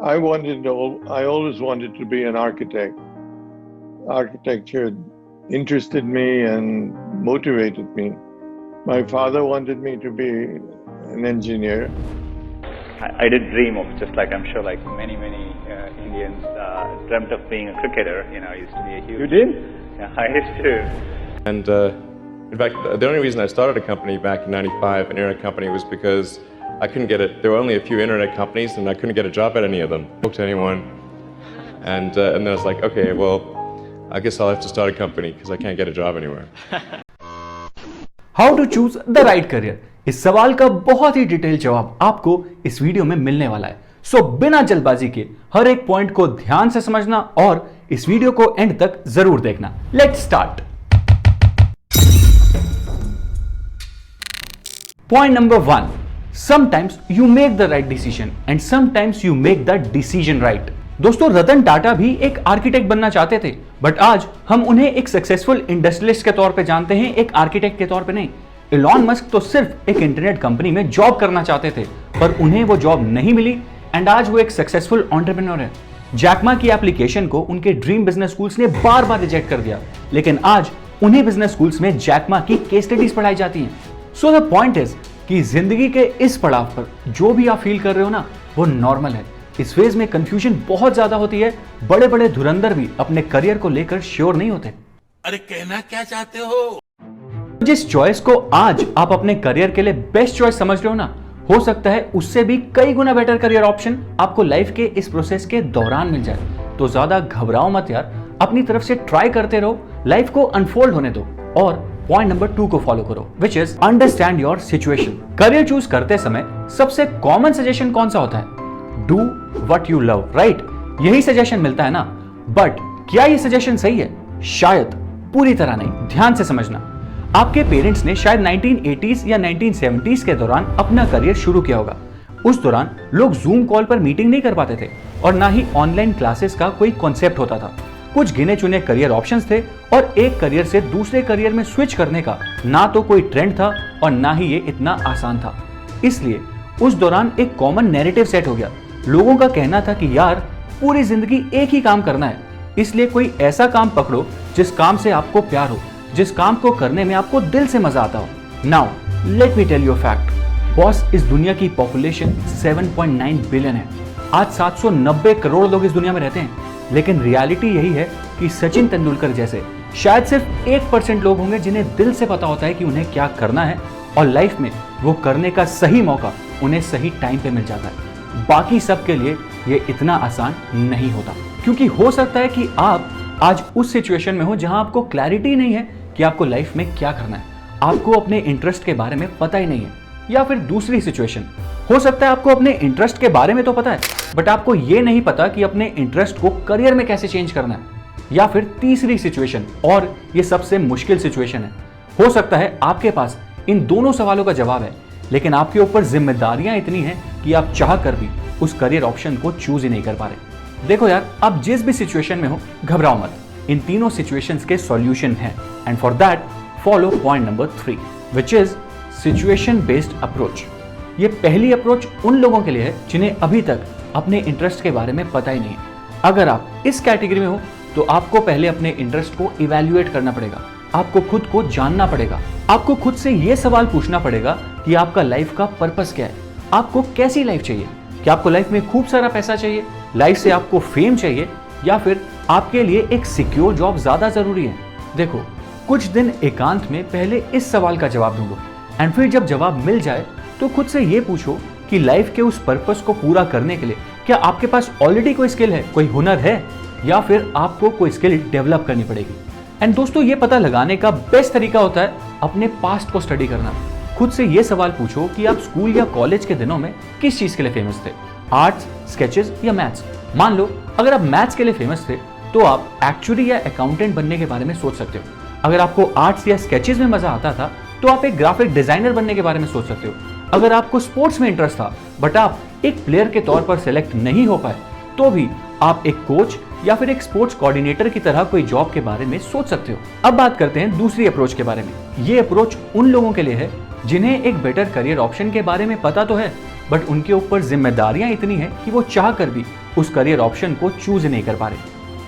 I always wanted to be an architect. Architecture interested me and motivated me. My father wanted me to be an engineer. I did dream of, just like I'm sure like many Indians dreamt of being a cricketer. I used to be a huge... You did? Yeah, I used to. And in fact, the only reason I started a company back in '95, an internet company, was because I couldn't get it. There were only a few internet companies and I couldn't get a job at any of them. I spoke to anyone. And then I was like, okay, well, I guess I'll have to start a company because I can't get a job anywhere. How to choose the right career, इस सवाल का बहुत ही detail जवाब आपको इस video में मिलने वाला है। सो बिना जल्दबाजी के हर एक पॉइंट को ध्यान से समझना और इस वीडियो को एंड तक जरूर देखना। Let's start. Point number 1, sometimes you make the right decision and sometimes you make the decision right. दोस्तों, रतन टाटा भी एक आर्किटेक्ट बनना चाहते थे, बट आज हम उन्हें एक सक्सेसफुल इंडस्ट्रियलिस्ट के तौर पे जानते हैं, एक आर्किटेक्ट के तौर पे नहीं। इलॉन मस्क तो सिर्फ एक इंटरनेट कंपनी में जॉब करना चाहते थे, पर उन्हें वो जॉब नहीं मिली एंड आज वो एक सक्सेसफुल एंटरप्रेन्योर है। जैक मा की एप्लीकेशन को उनके ड्रीम बिजनेस स्कूल्स ने बार बार रिजेक्ट कर दिया, लेकिन आज उन्हीं बिजनेस स्कूल्स में जैक मा की केस स्टडीज पढ़ाई जाती हैं। सो द पॉइंट इज कि जिंदगी के इस पड़ाव पर जो भी आप फील कर रहे हो ना, वो नॉर्मल है। इस फेज में कंफ्यूजन बहुत ज्यादा होती है। बड़े बड़े धुरंधर भी अपने करियर को लेकर श्योर नहीं होते। अरे कहना क्या चाहते हो? जिस चॉइस को आज आप अपने करियर के लिए बेस्ट चॉइस समझ रहे हो ना, हो सकता है उससे भी कई गुना बेटर करियर ऑप्शन आपको लाइफ के इस प्रोसेस के दौरान मिल जाए। तो ज्यादा घबराओ मत यार, अपनी तरफ से ट्राई करते रहो, लाइफ को अनफोल्ड होने दो और पॉइंट नंबर 2 को फॉलो करो, which is understand your situation. Career choose करते समय सबसे कॉमन सजेशन कौन सा होता है? Do what you love, right? यही सजेशन मिलता है ना, बट क्या ये सजेशन सही है? शायद, पूरी तरह नहीं। ध्यान से समझना। आपके पेरेंट्स ने शायद 1980s या 1970s के दौरान अपना करियर शुरू किया होगा। उस दौरान लोग जूम कॉल पर मीटिंग नहीं कर पाते थे और ना ही ऑनलाइन क्लासेस का कोई कॉन्सेप्ट होता था। कुछ गिने चुने करियर ऑप्शंस थे और एक करियर से दूसरे करियर में स्विच करने का ना तो कोई ट्रेंड था और ना ही ये इतना आसान था। इसलिए उस दौरान एक कॉमन नैरेटिव सेट हो गया। लोगों का कहना था कि यार पूरी जिंदगी एक ही काम करना है, इसलिए कोई ऐसा काम पकड़ो जिस काम से आपको प्यार हो, जिस काम को करने में आपको दिल से मजा आता हो। Now let me tell you fact. Boss, इस दुनिया की पॉपुलेशन 7.9 बिलियन है। आज 790 करोड़ लोग इस दुनिया में रहते हैं, लेकिन रियलिटी यही है कि सचिन तेंदुलकर जैसे शायद सिर्फ 1% लोग होंगे जिन्हें दिल से पता होता है कि उन्हें क्या करना है और लाइफ में वो करने का सही मौका उन्हें सही टाइम पे मिल जाता है। बाकी सब के लिए ये इतना आसान नहीं होता, क्योंकि हो सकता है कि आप आज उस सिचुएशन में हो जहां आपको क्लैरिटी नहीं है कि आपको लाइफ में क्या करना है, आपको अपने इंटरेस्ट के बारे में पता ही नहीं है। या फिर दूसरी सिचुएशन हो सकता है आपको अपने इंटरेस्ट के बारे में तो पता है, बट आपको ये नहीं पता कि अपने इंटरेस्ट को करियर में कैसे चेंज करना है। या फिर तीसरी सिचुएशन, और ये सबसे मुश्किल सिचुएशन है, हो सकता है आपके पास इन दोनों सवालों का जवाब है, लेकिन आपके ऊपर जिम्मेदारियां इतनी हैं कि आप चाह कर भी उस करियर ऑप्शन को चूज ही नहीं कर पा रहे। देखो यार, आप जिस भी सिचुएशन में हो, घबराओ मत। इन तीनों सिचुएशंस के सॉल्यूशन हैं, and for that follow point number 3, which is situation based approach. ये पहली अप्रोच उन लोगों के लिए है जिन्हें अभी तक अपने इंटरेस्ट के बारे में पता ही नहीं है। अगर आप इस कैटेगरी में हो तो आपको पहले अपने इंटरेस्ट को इवैल्यूएट करना पड़ेगा, आपको खुद को जानना पड़ेगा, आपको खुद से यह सवाल पूछना पड़ेगा कि आपका लाइफ का पर्पस क्या है, आपको कैसी लाइफ चाहिए। क्या आपको लाइफ में खूब सारा पैसा चाहिए, लाइफ से आपको फेम चाहिए, या फिर आपके लिए एक सिक्योर जॉब ज्यादा जरूरी है? देखो, कुछ दिन एकांत में पहले इस सवाल का जवाब ढूंढो, एंड फिर जब जवाब मिल जाए तो खुद से ये पूछो कि लाइफ के उस पर्पस को पूरा करने के लिए क्या आपके पास ऑलरेडी कोई स्किल है, कोई हुनर है, या फिर आपको कोई स्किल डेवलप करनी पड़ेगी। एंड दोस्तों, ये पता लगाने का बेस्ट तरीका होता है अपने पास्ट को स्टडी करना। खुद से ये सवाल पूछो कि आप स्कूल या कॉलेज के दिनों में किस चीज के लिए फेमस थे, आर्ट्स, स्केचेस या मैथ्स। मान लो अगर आप मैथ्स के लिए फेमस थे तो आप एक्चुअली या अकाउंटेंट बनने के बारे में सोच सकते हो। अगर आपको आर्ट्स या स्केचेस में मजा आता था तो आप एक ग्राफिक डिजाइनर बनने के बारे में सोच सकते हो। अगर आपको स्पोर्ट्स में इंटरेस्ट था बट आप एक प्लेयर के तौर पर सिलेक्ट नहीं हो पाए तो भी आप एक कोच या फिर एक स्पोर्ट्स कोऑर्डिनेटर की तरह कोई जॉब के बारे में सोच सकते हो। अब बात करते हैं दूसरी अप्रोच के बारे में। ये अप्रोच उन लोगों के लिए है जिन्हें एक बेटर करियर ऑप्शन के बारे में पता तो है बट उनके ऊपर जिम्मेदारियां इतनी हैं कि वो चाह कर भी उस करियर ऑप्शन को चूज नहीं कर पा रहे।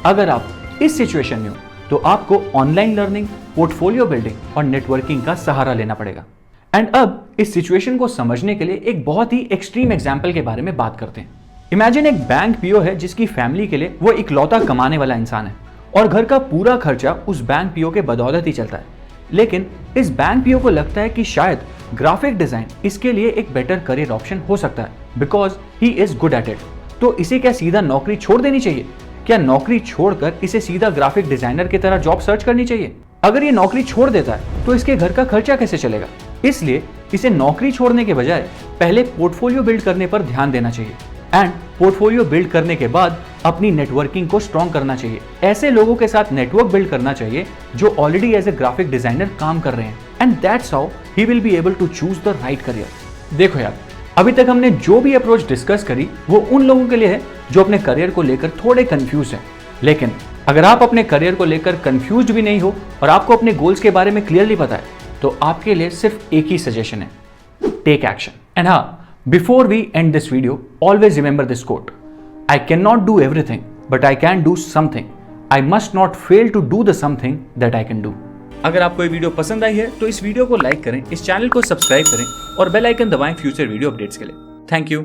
अगर आप इस सिचुएशन में हो तो आपको ऑनलाइन लर्निंग, पोर्टफोलियो बिल्डिंग और नेटवर्किंग का सहारा लेना पड़ेगा। एंड अब इस सिचुएशन को समझने के लिए एक बहुत ही एक्सट्रीम एग्जाम्पल के बारे में बात करते हैं। इमेजिन एक बैंक पीओ है जिसकी फैमिली के लिए वो इकलौता कमाने वाला इंसान है और घर का पूरा खर्चा उस बैंक पीओ के बदौलत ही चलता है। लेकिन इस बैंक पीओ को लगता है कि शायद ग्राफिक डिजाइन इसके लिए एक बेटर करियर ऑप्शन हो सकता है because he is good at it. तो इसे क्या सीधा नौकरी छोड़ देनी चाहिए? क्या नौकरी छोड़कर इसे सीधा ग्राफिक डिजाइनर की तरह जॉब सर्च करनी चाहिए? अगर ये नौकरी छोड़ देता है तो इसके घर का खर्चा कैसे चलेगा? इसलिए इसे नौकरी छोड़ने के बजाय पहले पोर्टफोलियो बिल्ड करने पर ध्यान देना चाहिए एंड पोर्टफोलियो बिल्ड करने के बाद अपनी नेटवर्किंग को स्ट्रॉन्ग करना चाहिए। ऐसे लोगों के साथ नेटवर्क बिल्ड करना चाहिए जो already as a graphic designer काम कर रहे हैं and that's how he will be able to choose the right career. देखो यार, अभी तक हमने जो भी अप्रोच डिस्कस करी वो उन लोगों के लिए है जो अपने करियर को लेकर थोड़े कंफ्यूज हैं। लेकिन अगर आप अपने करियर को लेकर कंफ्यूज भी नहीं हो और आपको अपने गोल्स के बारे में क्लियरली पता है तो आपके लिए सिर्फ एक ही सजेशन है, टेक एक्शन। एंड हाँ, before we end this video, always remember this quote: I cannot do everything, but I can do something. I must not fail to do the something that I can do. अगर आपको ये video पसंद आई है तो इस video को like करें, इस चैनल को सब्सक्राइब करें और बेल आइकन दबाएं फ्यूचर वीडियो अपडेट्स के लिए। Thank you.